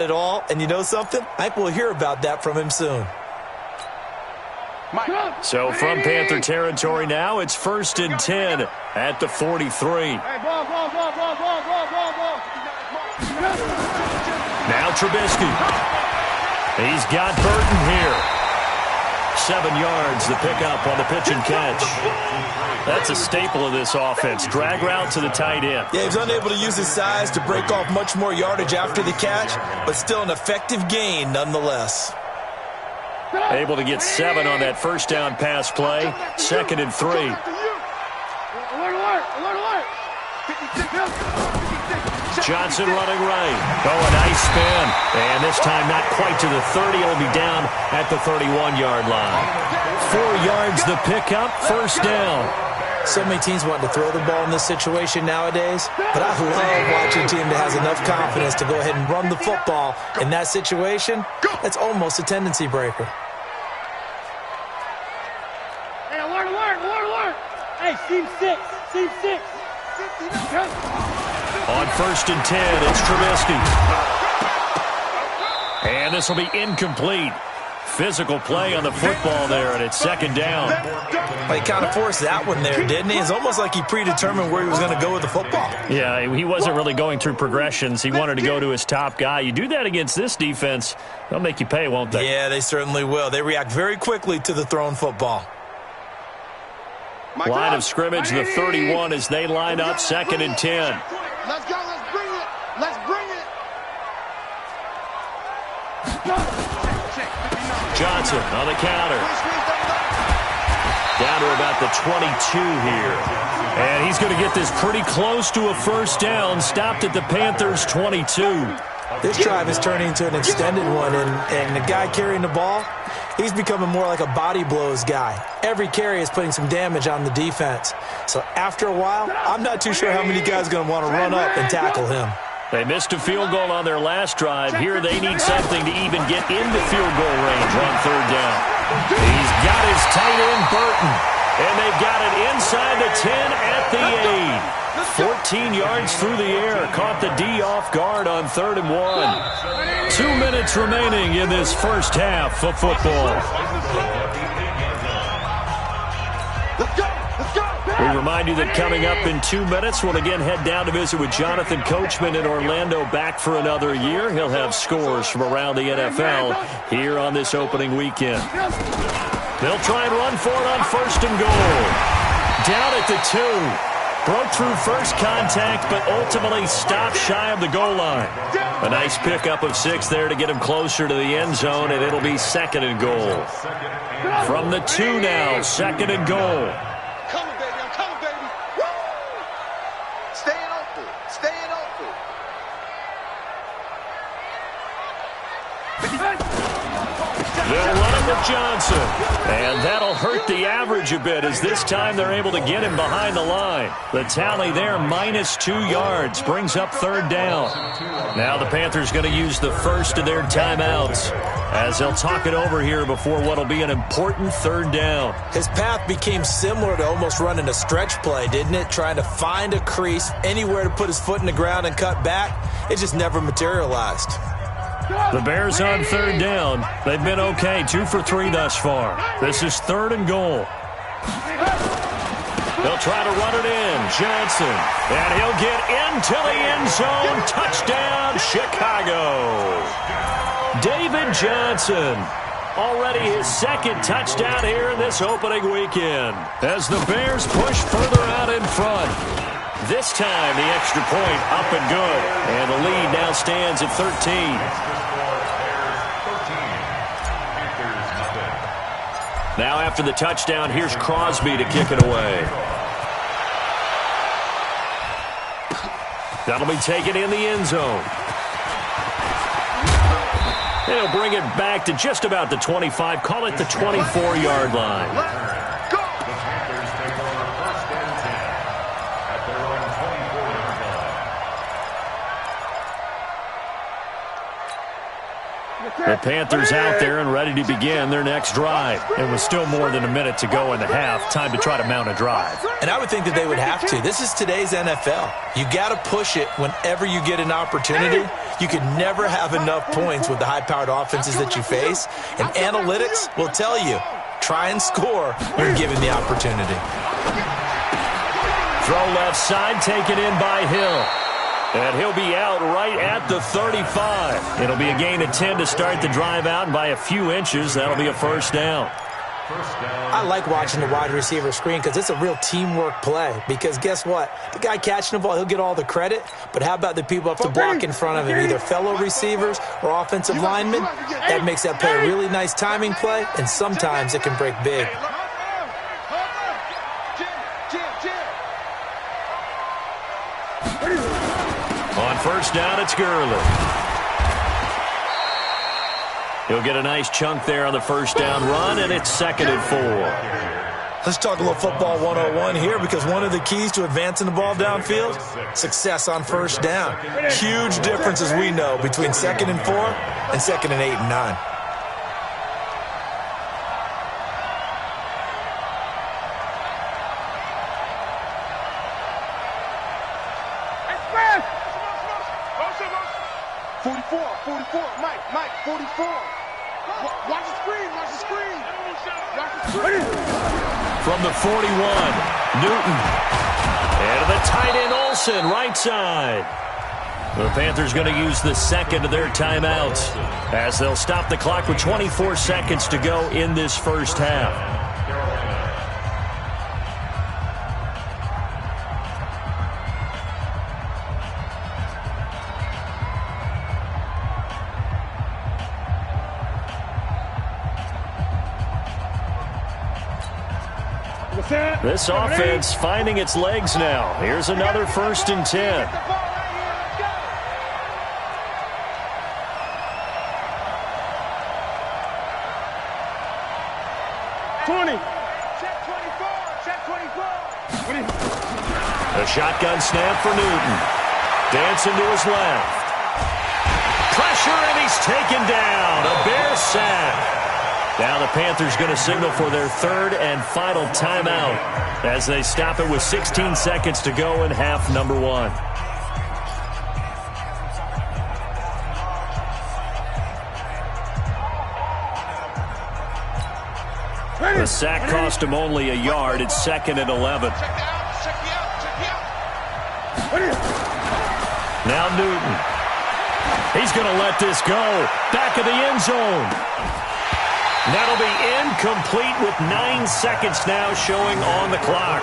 at all, and you know something? I think we'll hear about that from him soon. So from Panther territory now, it's 1st and 10 at the 43. Now Trubisky. He's got Burton here. 7 yards, the pickup on the pitch and catch. That's a staple of this offense. Drag route to the tight end. Yeah, he's unable to use his size to break off much more yardage after the catch, but still an effective gain nonetheless. Able to get 7 on that first down pass play. 2nd and 3. Johnson running right. Oh, a nice spin. And this time not quite to the 30. It'll be down at the 31-yard line. 4 yards the pickup. First down. So many teams want to throw the ball in this situation nowadays, but I love watching a team that has enough confidence to go ahead and run the football. In that situation, that's almost a tendency breaker. Hey, alert. Hey, team 6. On 1st and 10, it's Trubisky. And this will be incomplete. Physical play on the football there, and it's 2nd down. Well, he kind of forced that one there, didn't he? It's almost like he predetermined where he was going to go with the football. Yeah, he wasn't really going through progressions. He wanted to go to his top guy. You do that against this defense, they'll make you pay, won't they? Yeah, they certainly will. They react very quickly to the thrown football. Line of scrimmage, the 31 as they line up, 2nd and 10. Let's go. Let's bring it. Johnson on the counter. Down to about the 22 here. And he's going to get this pretty close to a first down. Stopped at the Panthers' 22. This drive is turning into an extended one, and the guy carrying the ball, he's becoming more like a body blows guy. Every carry is putting some damage on the defense. So after a while, I'm not too sure how many guys are going to want to run up and tackle him. They missed a field goal on their last drive. Here they need something to even get into field goal range on 3rd down. He's got his tight end, Burton. And they've got it inside the 10 at the 8. 14 yards through the air. Caught the D off guard on 3rd and 1. 2 minutes remaining in this first half of football. We remind you that coming up in 2 minutes, we'll again head down to visit with Jonathan Coachman in Orlando, back for another year. He'll have scores from around the NFL here on this opening weekend. They'll try and run for it on 1st and goal. Down at the 2. Broke through first contact, but ultimately stopped shy of the goal line. A nice pickup of 6 there to get him closer to the end zone, and it'll be 2nd and goal. From the 2 now, 2nd and goal. They'll run it with Johnson. And that'll hurt the average a bit, as this time they're able to get him behind the line. The tally there, -2 yards, brings up 3rd down. Now the Panthers going to use the first of their timeouts as they'll talk it over here before what'll be an important 3rd down. His path became similar to almost running a stretch play, didn't it? Trying to find a crease, anywhere to put his foot in the ground and cut back. It just never materialized. The Bears on 3rd down. They've been okay, 2 for 3 thus far. This is 3rd and goal. They'll try to run it in. Johnson. And he'll get into the end zone. Touchdown, Chicago. David Johnson. Already his 2nd touchdown here in this opening weekend, as the Bears push further out in front. This time, the extra point up and good. And the lead now stands at 13. Now after the touchdown, here's Crosby to kick it away. That'll be taken in the end zone. They'll bring it back to just about the 25. Call it the 24-yard line. The Panthers out there and ready to begin their next drive. It was still more than a minute to go in the half. Time to try to mount a drive. And I would think that they would have to. This is today's NFL. You got to push it whenever you get an opportunity. You can never have enough points with the high-powered offenses that you face, and analytics will tell you, try and score when given the opportunity. Throw left side, taken in by Hill. And he'll be out right at the 35. It'll be a gain of 10 to start the drive out, and by a few inches, that'll be a first down. I like watching the wide receiver screen because it's a real teamwork play. Because guess what? The guy catching the ball, he'll get all the credit. But how about the people up to block in front of him, either fellow receivers or offensive linemen? That makes that play a really nice timing play, and sometimes it can break big. On first down, it's Gurley. He'll get a nice chunk there on the first down run, and it's 2nd and 4. Let's talk a little football 101 here, because one of the keys to advancing the ball downfield, success on first down. Huge difference, as we know, between 2nd and 4 and 2nd and 8 and 9. Mike, 44. Watch the screen, watch the screen. Watch the screen. From the 41, Newton. And the tight end, Olsen, right side. The Panthers going to use the second of their timeouts as they'll stop the clock with 24 seconds to go in this first half. This offense finding its legs now. Here's another 1st and 10. A shotgun snap for Newton. Dancing to his left. Pressure, and he's taken down. A Bear sack. Now the Panthers going to signal for their 3rd and final timeout as they stop it with 16 seconds to go in half number 1. The sack cost him only a yard. It's 2nd and 11. Now Newton. He's going to let this go. Back of the end zone. That'll be incomplete with 9 seconds now showing on the clock.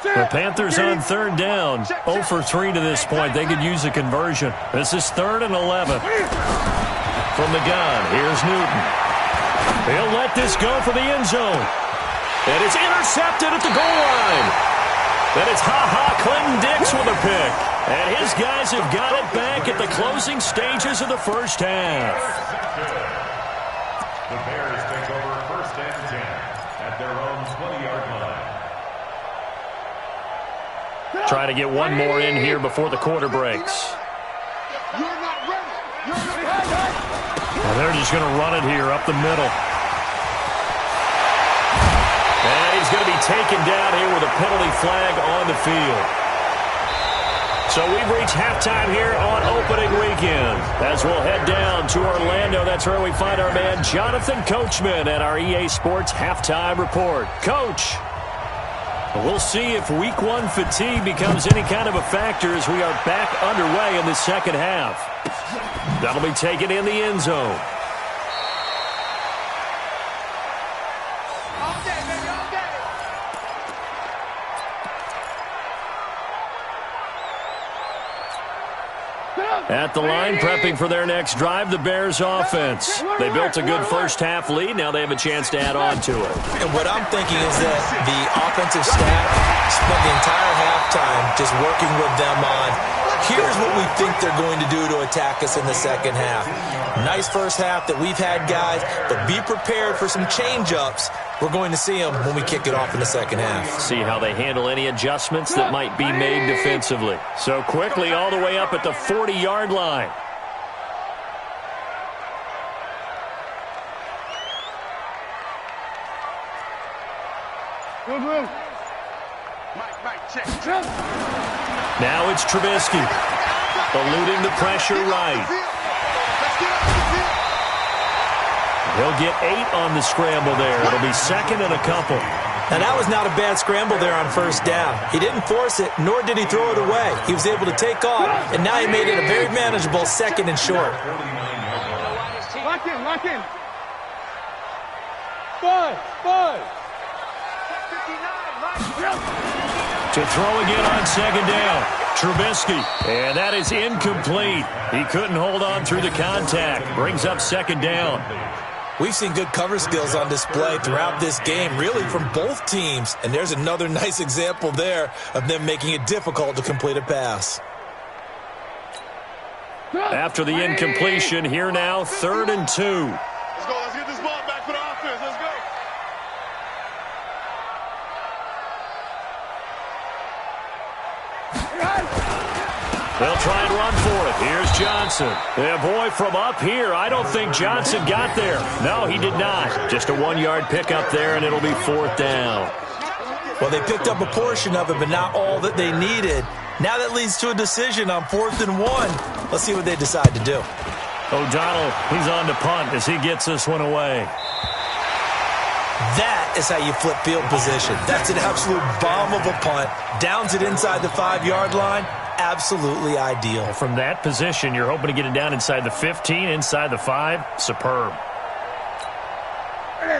The Panthers on 3rd down. 0 for 3 to this point. They could use a conversion. This is 3rd and 11. From the gun, here's Newton. He'll let this go for the end zone. And it's intercepted at the goal line. And it's Clinton Dix with a pick. And his guys have got it back at the closing stages of the first half. The Bears take over 1st and 10 at their own 20-yard line. Try to get one more in here before the quarter breaks. And they're just going to run it here up the middle. And he's going to be taken down here with a penalty flag on the field. So we've reached halftime here on opening weekend. As we'll head down to Orlando, that's where we find our man Jonathan Coachman at our EA Sports Halftime Report. Coach, we'll see if Week 1 fatigue becomes any kind of a factor as we are back underway in the second half. That'll be taken in the end zone. At the line, prepping for their next drive, the Bears offense. They built a good first half lead. Now they have a chance to add on to it. And what I'm thinking is that the offensive staff spent the entire halftime just working with them on Here's what we think they're going to do to attack us in the second half. Nice first half that we've had, guys, but be prepared for some change-ups. We're going to see them when we kick it off in the second half. See how they handle any adjustments that might be made defensively. So quickly all the way up at the 40-yard line. Mike, check. Now it's Trubisky. Eluding the pressure right. He'll get 8 on the scramble there. It'll be second and a couple. Now, that was not a bad scramble there on first down. He didn't force it, nor did he throw it away. He was able to take off, and now he made it a very manageable second and short. Lock in. 5. To throw again on second down. Trubisky. And that is incomplete. He couldn't hold on through the contact. Brings up second down. We've seen good cover skills on display throughout this game, really from both teams. And there's another nice example there of them making it difficult to complete a pass. After the incompletion, here now, 3rd and 2. Let's go. Let's get this ball back for the offense. Let's go. They'll try and run for it. Here's Johnson. Yeah, boy, from up here, I don't think Johnson got there. No, he did not. Just a 1-yard pickup there, and it'll be 4th down. Well, they picked up a portion of it, but not all that they needed. Now that leads to a decision on 4th and 1. Let's see what they decide to do. O'Donnell, he's on to punt as he gets this one away. That is how you flip field position. That's an absolute bomb of a punt. Downs it inside the 5-yard line. Absolutely ideal. From that position, you're hoping to get it down inside the 15, inside the 5. Superb.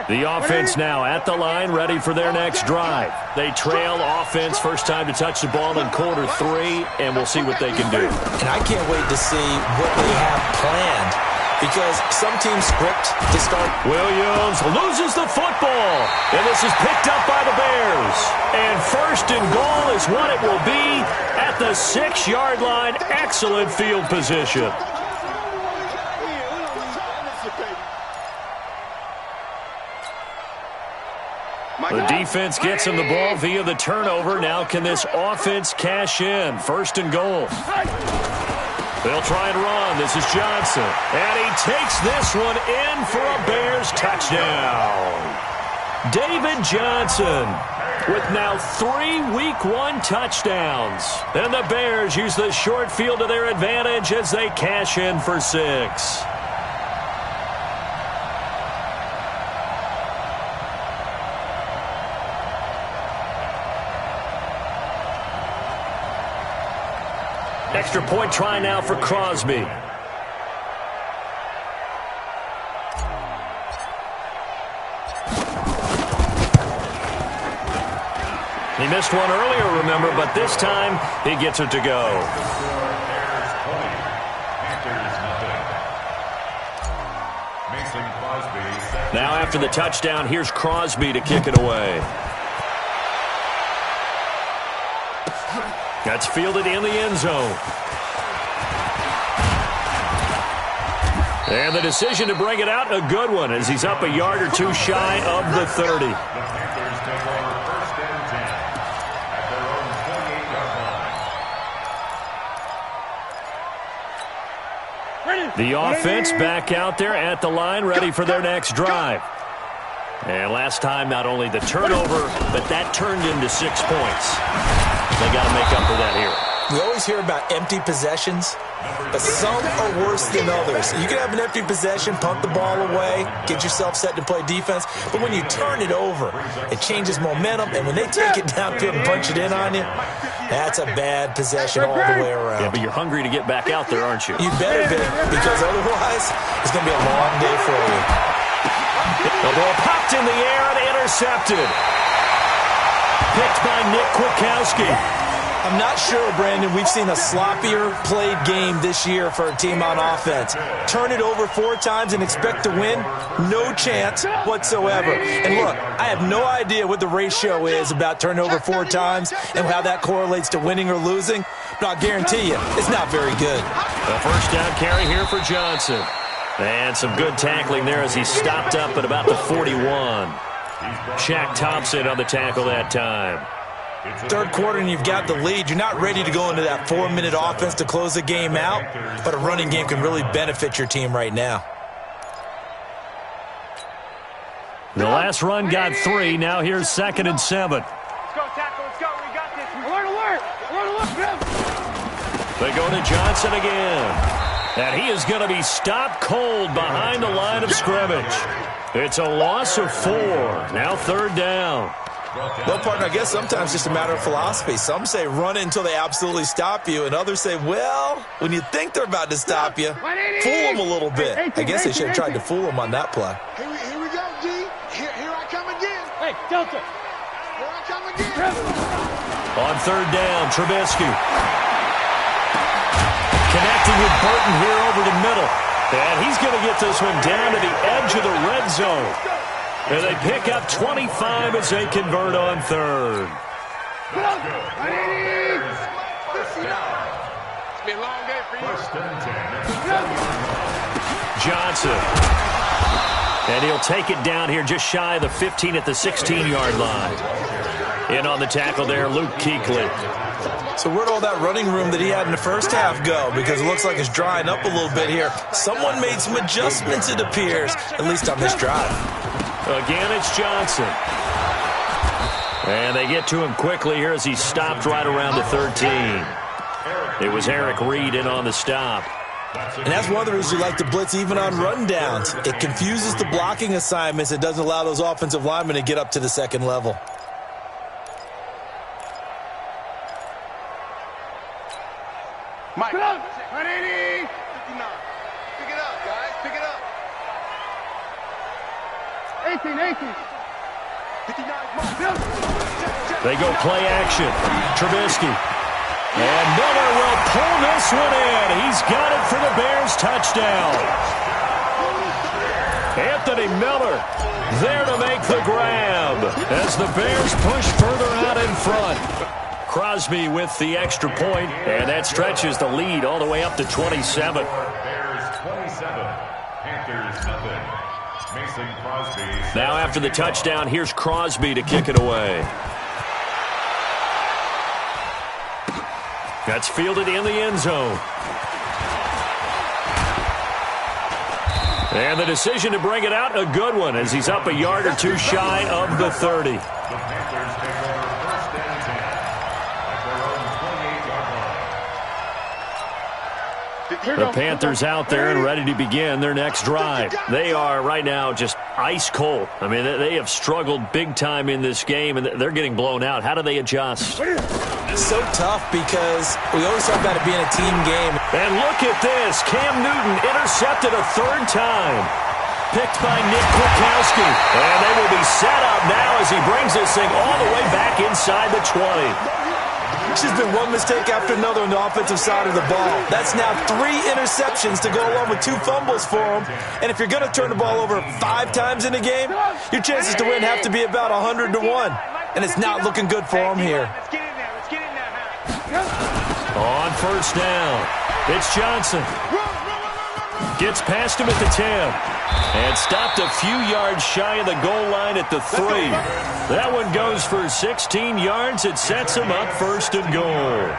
The offense now at the line, ready for their next drive. They trail offense, first time to touch the ball in quarter 3, and we'll see what they can do. And I can't wait to see what they have planned, because some teams script to start. Williams loses the football, and this is picked up by the Bears. And 1st and goal is what it will be at the 6-yard line. Excellent field position. The defense gets him the ball via the turnover. Now can this offense cash in? 1st and goal. They'll try and run. This is Johnson. And he takes this one in for a Bears touchdown. David Johnson with now 3 Week 1 touchdowns. And the Bears use the short field to their advantage as they cash in for 6. Extra point try now for Crosby. He missed one earlier, remember, but this time he gets it to go. Now after the touchdown, here's Crosby to kick it away. That's fielded in the end zone. And the decision to bring it out, a good one, as he's up a yard or 2 shy of the 30. The offense back out there at the line, ready for their next drive. And last time, not only the turnover, but that turned into 6 points. They got to make up for that here. We always hear about empty possessions, but some are worse than others. You can have an empty possession, punt the ball away, get yourself set to play defense, but when you turn it over, it changes momentum, and when they take it downfield and punch it in on you, that's a bad possession all the way around. Yeah, but you're hungry to get back out there, aren't you? You better be, because otherwise, it's going to be a long day for you. The ball popped in the air and intercepted. Picked by Nick Kwiatkowski. I'm not sure, Brandon, we've seen a sloppier played game this year for a team on offense. Turn it over 4 times and expect to win? No chance whatsoever. And look, I have no idea what the ratio is about turning over 4 times and how that correlates to winning or losing, but I'll guarantee you it's not very good. A first down carry here for Johnson. And some good tackling there as he stopped up at about the 41. Shaq Thompson on the tackle that time. Third quarter and you've got the lead. You're not ready to go into that 4-minute offense to close the game out, but a running game can really benefit your team right now. The last run got 3. Now here's 2nd and 7. Let's go, tackle. Let's go. We got this. Alert, alert. Alert, alert. They go to Johnson again. And he is going to be stopped cold behind the line of scrimmage. It's a loss of 4. Now 3rd down. Well, partner, I guess sometimes it's just a matter of philosophy. Some say run it until they absolutely stop you, and others say, well, when you think they're about to stop you, fool them a little bit. I guess they should have tried to fool them on that play. Here we go, G. Here I come again. Hey, Delta. Here I come again. On 3rd down, Trubisky. Connecting with Burton here over the middle. And he's going to get this one down to the edge of the red zone. And they pick up 25 as they convert on 3rd. It's been a long day for you. Johnson. And he'll take it down here just shy of the 15 at the 16-yard line. In on the tackle there, Luke Kuechly. So where'd all that running room that he had in the first half go? Because it looks like it's drying up a little bit here. Someone made some adjustments, it appears, at least on this drive. Again, it's Johnson. And they get to him quickly here as he stopped right around the 13. It was Eric Reed in on the stop. And that's one of the reasons you like to blitz even on rundowns. It confuses the blocking assignments. It doesn't allow those offensive linemen to get up to the second level. Mike. 180. 59. Pick it up, guys. Pick it up. 18. 59. They go play action. Trubisky. And Miller will pull this one in. He's got it for the Bears touchdown. Anthony Miller there to make the grab as the Bears push further out in front. Crosby with the extra point, and that stretches the lead all the way up to 27. Bears 27, Panthers nothing. Mason Crosby. Now after the touchdown, here's Crosby to kick it away. That's fielded in the end zone. And the decision to bring it out, a good one, as he's up a yard or two shy of the 30. The Panthers take over first and 10 at their own 28-yard line. The Panthers out there and ready to begin their next drive. They are right now just ice cold. I mean, they have struggled big time in this game, and they're getting blown out. How do they adjust? So tough because we always talk about it being a team game. And look at this. Cam Newton intercepted a 3rd time. Picked by Nick Kwiatkowski. And they will be set up now as he brings this thing all the way back inside the 20. It's just been one mistake after another on the offensive side of the ball. That's now 3 interceptions to go along with 2 fumbles for him. And if you're going to turn the ball over 5 times in a game, your chances to win have to be about 100 to 1. And it's not looking good for him here. On first down, it's Johnson. Gets past him at the 10. And stopped a few yards shy of the goal line at the 3. That one goes for 16 yards. It sets him up 1st and goal.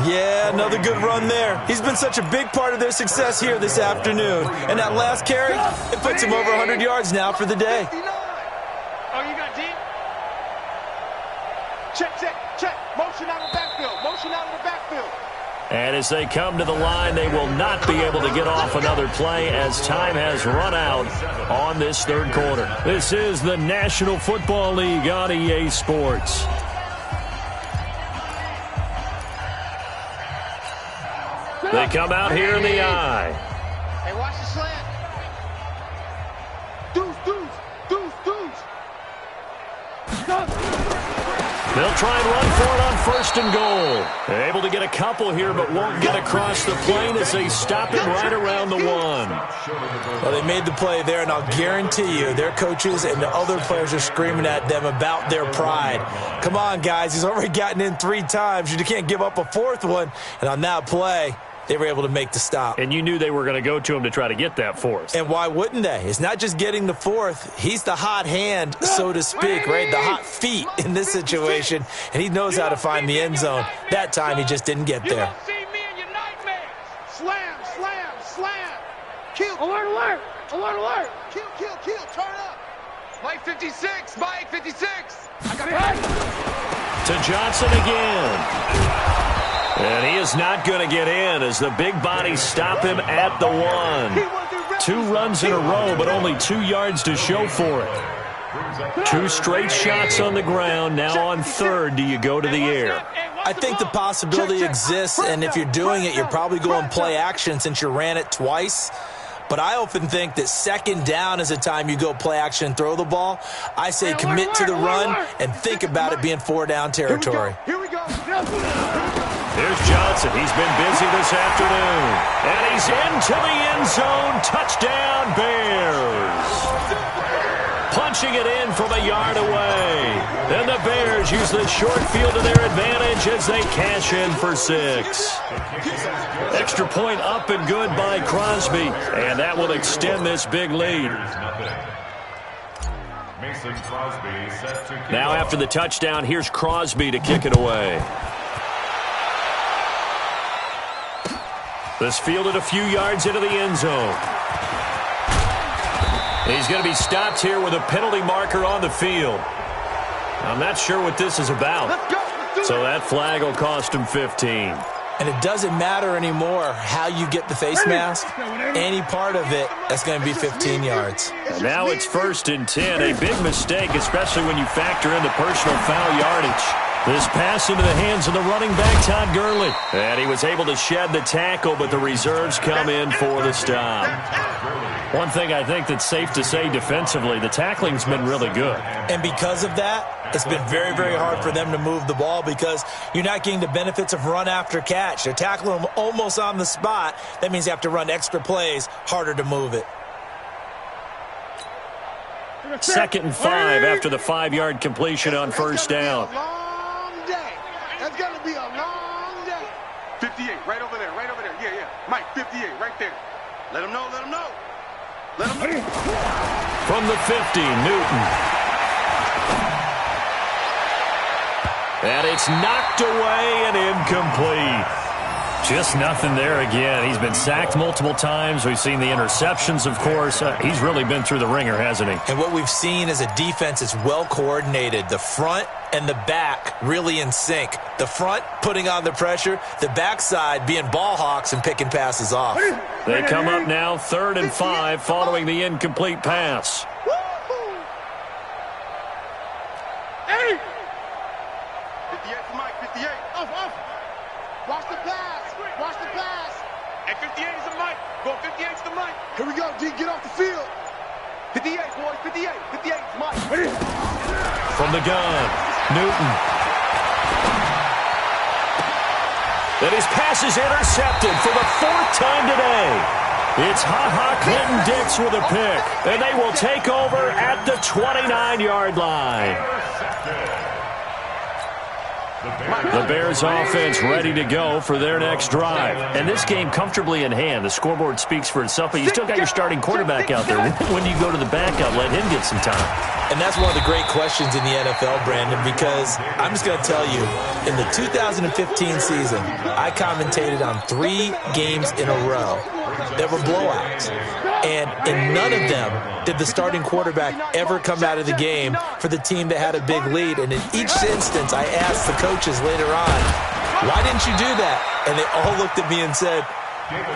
Yeah, another good run there. He's been such a big part of their success here this afternoon. And that last carry, it puts him over 100 yards now for the day. Oh, you got deep? Check. Motion out of the backfield. And as they come to the line, they will not be able to get off another play as time has run out on this 3rd quarter. This is the National Football League on EA Sports. They come out here in the eye. Hey, watch the slant. Deuce. They'll try and run for it on 1st and goal. Able to get a couple here, but won't get across the plane as they stop him right around the 1. Well, they made the play there, and I'll guarantee you their coaches and the other players are screaming at them about their pride. Come on, guys. He's already gotten in 3 times. You can't give up a 4th one. And on that play, they were able to make the stop. And you knew they were going to go to him to try to get that 4th. And why wouldn't they? It's not just getting the 4th. He's the hot hand, so to speak, right? The hot feet in this situation. And he knows how to find the end zone. That time, he just didn't get there. Slam, slam, slam. Kill. Alert, alert. Alert, alert. Kill, kill, kill. Turn up. Mike 56. Mike 56. I got it. To Johnson again. And he is not going to get in as the big bodies stop him at the 1. 2 runs in a row, but only 2 yards to show for it. 2 straight shots on the ground. Now on 3rd, do you go to the air? I think the possibility exists, and if you're doing it, you're probably going play action since you ran it twice. But I often think that 2nd down is a time you go play action and throw the ball. I say commit to the run and think about it being 4-down territory. Here we go. Here's Johnson. He's been busy this afternoon. And he's into the end zone. Touchdown, Bears. Punching it in from a yard away. And the Bears use the short field to their advantage as they cash in for 6. Extra point up and good by Crosby. And that will extend this big lead. Now after the touchdown, here's Crosby to kick it away. This fielded a few yards into the end zone. He's going to be stopped here with a penalty marker on the field. I'm not sure what this is about. So that flag will cost him 15. And it doesn't matter anymore how you get the face mask. Any part of it, that's going to be 15 yards. And now it's 1st and 10. A big mistake, especially when you factor in the personal foul yardage. This pass into the hands of the running back, Todd Gurley. And he was able to shed the tackle, but the reserves come in for the stop. One thing I think that's safe to say defensively, the tackling's been really good. And because of that, it's been very, very hard for them to move the ball because you're not getting the benefits of run after catch. They're tackling them almost on the spot. That means you have to run extra plays, harder to move it. 2nd and 5 after the 5-yard completion on 1st down. That's going to be a long day. 58, right over there, right over there. Yeah, yeah. Mike, 58, right there. Let him know, let him know. Let him know. From the 50, Newton. And it's knocked away and incomplete. Just nothing there again. He's been sacked multiple times. We've seen the interceptions, of course. He's really been through the ringer, hasn't he? And what we've seen is a defense that's well coordinated. The front and the back really in sync. The front putting on the pressure, the backside being ball hawks and picking passes off. They come up now 3rd and 5 following the incomplete pass. 58 for Mike, 58. Off. Watch the pass. Watch the pass. And 58 is the Mike. Go 58 is the Mike. Here we go, D. Get off the field. 58, boys. 58. 58 is Mike. From the gun, Newton. And his pass is intercepted for the 4th time today. It's Clinton Dix with a pick. And they will take over at the 29-yard line. The Bears offense ready to go for their next drive. And this game comfortably in hand. The scoreboard speaks for itself, but you still got your starting quarterback out there. When do you go to the backup, let him get some time? And that's one of the great questions in the NFL, Brandon, because I'm just going to tell you, in the 2015 season, I commentated on 3 games in a row that were blowouts. And in none of them did the starting quarterback ever come out of the game for the team that had a big lead. And in each instance, I asked the coaches later on, why didn't you do that? And they all looked at me and said,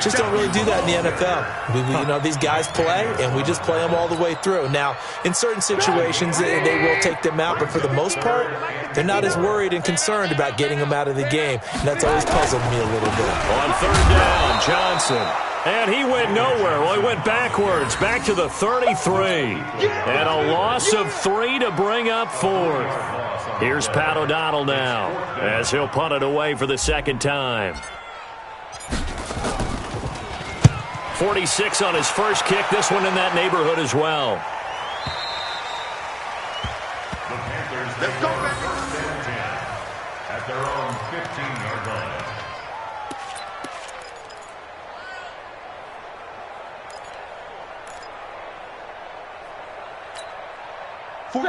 just don't really do that in the NFL. These guys play, and we just play them all the way through. Now, in certain situations, they will take them out, but for the most part, they're not as worried and concerned about getting them out of the game. And that's always puzzled me a little bit. On 3rd down, Johnson. And he went nowhere. Well, he went backwards, back to the 33. And a loss of 3 to bring up 4th. Here's Pat O'Donnell now as he'll punt it away for the second time. 46 on his first kick. This one in that neighborhood as well. The Panthers take over first and 10 at their own 15-yard line.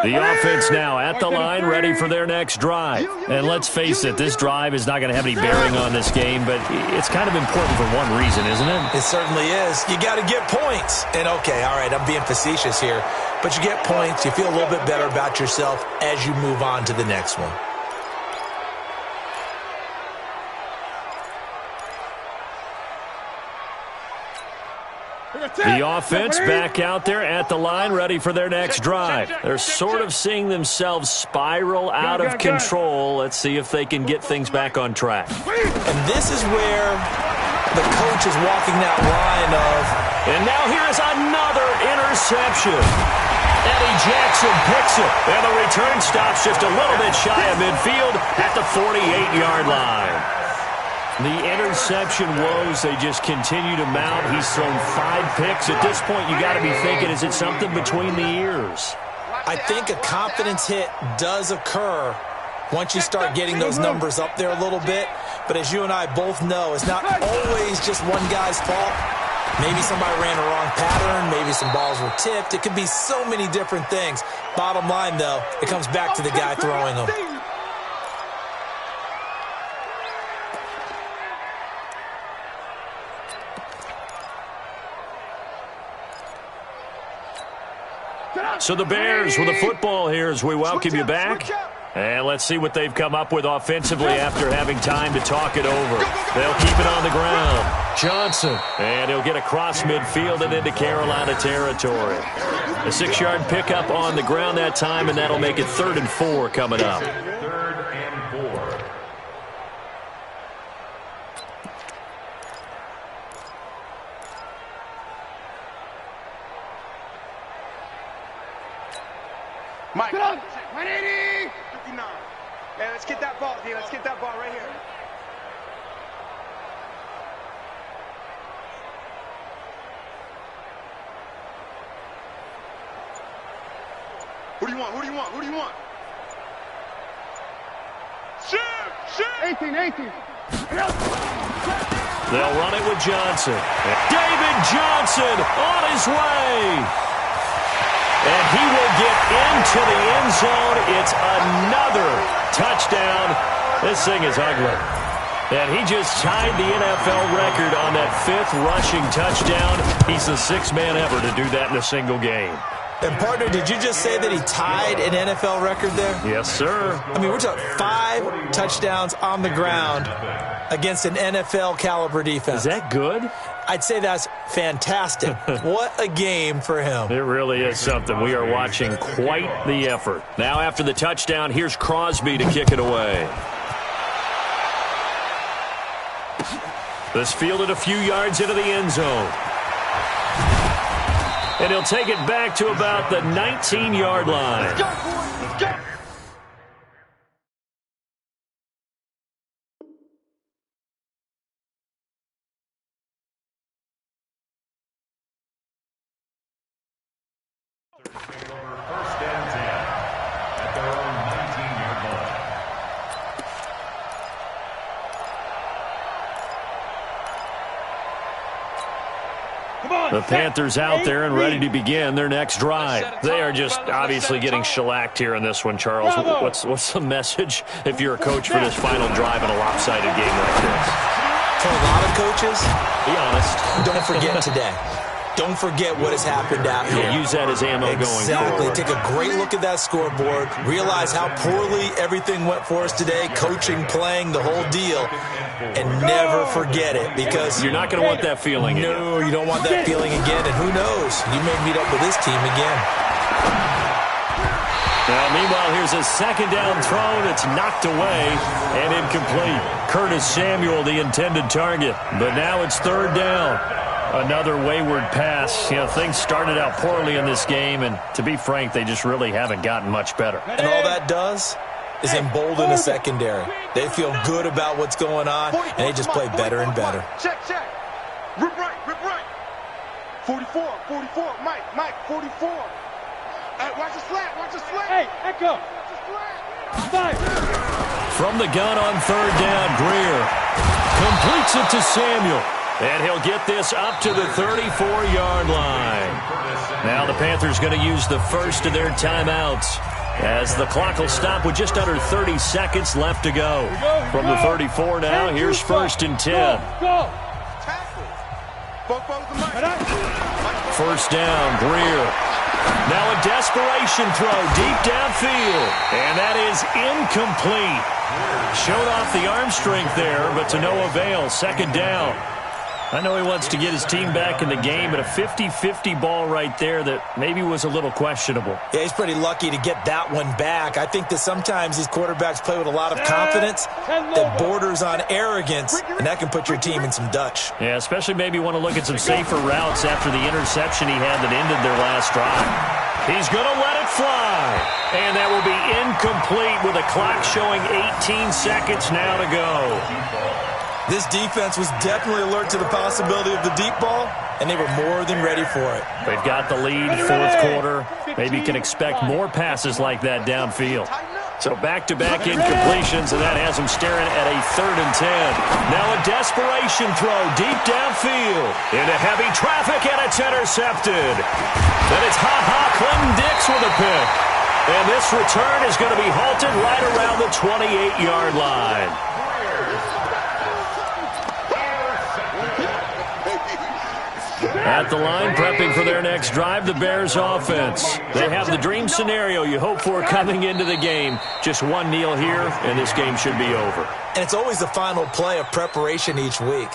The offense now at the line, ready for their next drive. And let's face it, this drive is not going to have any bearing on this game, but it's kind of important for one reason, isn't it? It certainly is. You got to get points. And, okay, all right, I'm being facetious here. But you get points, you feel a little bit better about yourself as you move on to the next one. The offense back out there at the line, ready for their next drive. They're sort of seeing themselves spiral out of control. Let's see if they can get things back on track. And this is where the coach is walking that line of... And now here is another interception. Eddie Jackson picks it, and the return stops just a little bit shy of midfield at the 48-yard line. The interception woes, they just continue to mount. He's thrown 5 picks. At this point, you got to be thinking, is it something between the ears? I think a confidence hit does occur once you start getting those numbers up there a little bit. But as you and I both know, it's not always just one guy's fault. Maybe somebody ran a wrong pattern. Maybe some balls were tipped. It could be so many different things. Bottom line, though, it comes back to the guy throwing them. So the Bears with the football here as we welcome you back. And let's see what they've come up with offensively after having time to talk it over. They'll keep it on the ground. Johnson. And he'll get across midfield and into Carolina territory. A 6-yard pickup on the ground that time, and that'll make it 3rd and 4 coming up. 3rd and 4. Mike. 180. 59. Hey, let's get that ball, D. Let's get that ball right here. Who do you want? Who do you want? Who do you want? Shoot! Shoot! 18. They'll run it with Johnson. David Johnson on his way. And he will get into the end zone. It's another touchdown. This thing is ugly. And he just tied the NFL record on that 5th rushing touchdown. He's the 6th man ever to do that in a single game. And, partner, did you just say that he tied an NFL record there? Yes, sir. I mean, we're talking 5 touchdowns on the ground against an NFL-caliber defense. Is that good? I'd say that's fantastic. What a game for him. It really is something. We are watching quite the effort. Now, after the touchdown, here's Crosby to kick it away. This fielded a few yards into the end zone. And he'll take it back to about the 19-yard line. Let's go, boys. Let's go. Take over first and 10 at their own 19-yard line. The Panthers out there and ready to begin their next drive. They are just obviously getting shellacked here in this one, Charles. What's the message if you're a coach for this final drive in a lopsided game like this? For a lot of coaches, be honest. Don't forget today. Don't forget what has happened out here. Use that as ammo going forward. Take a great look at that scoreboard. Realize how poorly everything went for us today. Coaching, playing, the whole deal. And never forget it, because you're not going to want that feeling again. No, you don't want that feeling again. And who knows? You may meet up with this team again. Now, meanwhile, here's a 2nd down throw. It's knocked away and incomplete. Curtis Samuel, the intended target. But now it's 3rd down. Another wayward pass. You know, things started out poorly in this game, and to be frank, they just really haven't gotten much better. And all that does, is embolden the secondary. They feel good about what's going on, and they just play better and better. Check. Rip right. 44, Mike, 44. Hey, watch the slant. Hey, Echo. Five. From the gun on third down, Greer completes it to Samuel. And he'll get this up to the 34-yard line. Now the Panthers going to use the first of their timeouts, as the clock will stop with just under 30 seconds left to go. From the 34 now, here's 1st and 10. Go. First down, Greer. Now a desperation throw deep downfield. And that is incomplete. Showed off the arm strength there, but to no avail. 2nd down. I know he wants to get his team back in the game, but a 50-50 ball right there that maybe was a little questionable. Yeah, he's pretty lucky to get that one back. I think that sometimes these quarterbacks play with a lot of confidence that borders on arrogance, and that can put your team in some Dutch. Yeah, especially maybe want to look at some safer routes after the interception he had that ended their last drive. He's going to let it fly, and that will be incomplete with a clock showing 18 seconds now to go. This defense was definitely alert to the possibility of the deep ball, and they were more than ready for it. They've got the lead, 4th quarter. Maybe you can expect more passes like that downfield. So back-to-back incompletions, and that has them staring at a 3rd and 10. Now a desperation throw deep downfield into heavy traffic, and it's intercepted. Then it's Clinton Dix with a pick. And this return is going to be halted right around the 28-yard line. At the line, prepping for their next drive, the Bears offense. They have the dream scenario you hope for coming into the game. Just one kneel here, and this game should be over. And it's always the final play of preparation each week.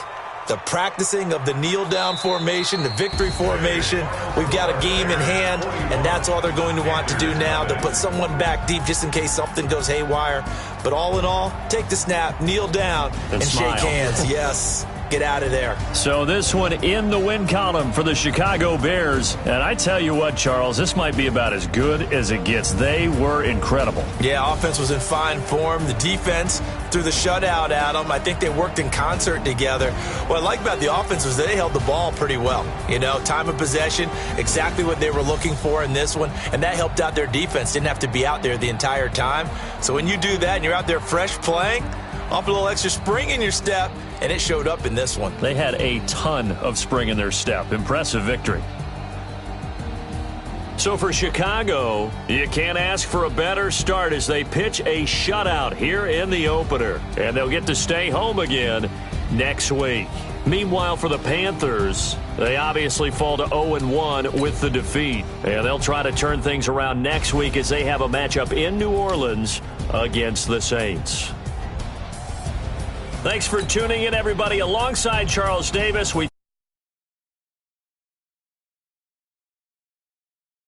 The practicing of the kneel-down formation, the victory formation. We've got a game in hand, and that's all they're going to want to do now. They'll put someone back deep just in case something goes haywire. But all in all, take the snap, kneel down, and shake hands. Yes. Get out of there. So this one in the win column for the Chicago Bears. And I tell you what, Charles, this might be about as good as it gets. They were incredible. Yeah, offense was in fine form. The defense threw the shutout at them. I think they worked in concert together. What I like about the offense was they held the ball pretty well. You know, time of possession, exactly what they were looking for in this one. And that helped out their defense. Didn't have to be out there the entire time. So when you do that and you're out there fresh playing, off a little extra spring in your step, and it showed up in this one. They had a ton of spring in their step. Impressive victory. So for Chicago, you can't ask for a better start as they pitch a shutout here in the opener. And they'll get to stay home again next week. Meanwhile, for the Panthers, they obviously fall to 0-1 with the defeat. And they'll try to turn things around next week as they have a matchup in New Orleans against the Saints. Thanks for tuning in, everybody. Alongside Charles Davis, we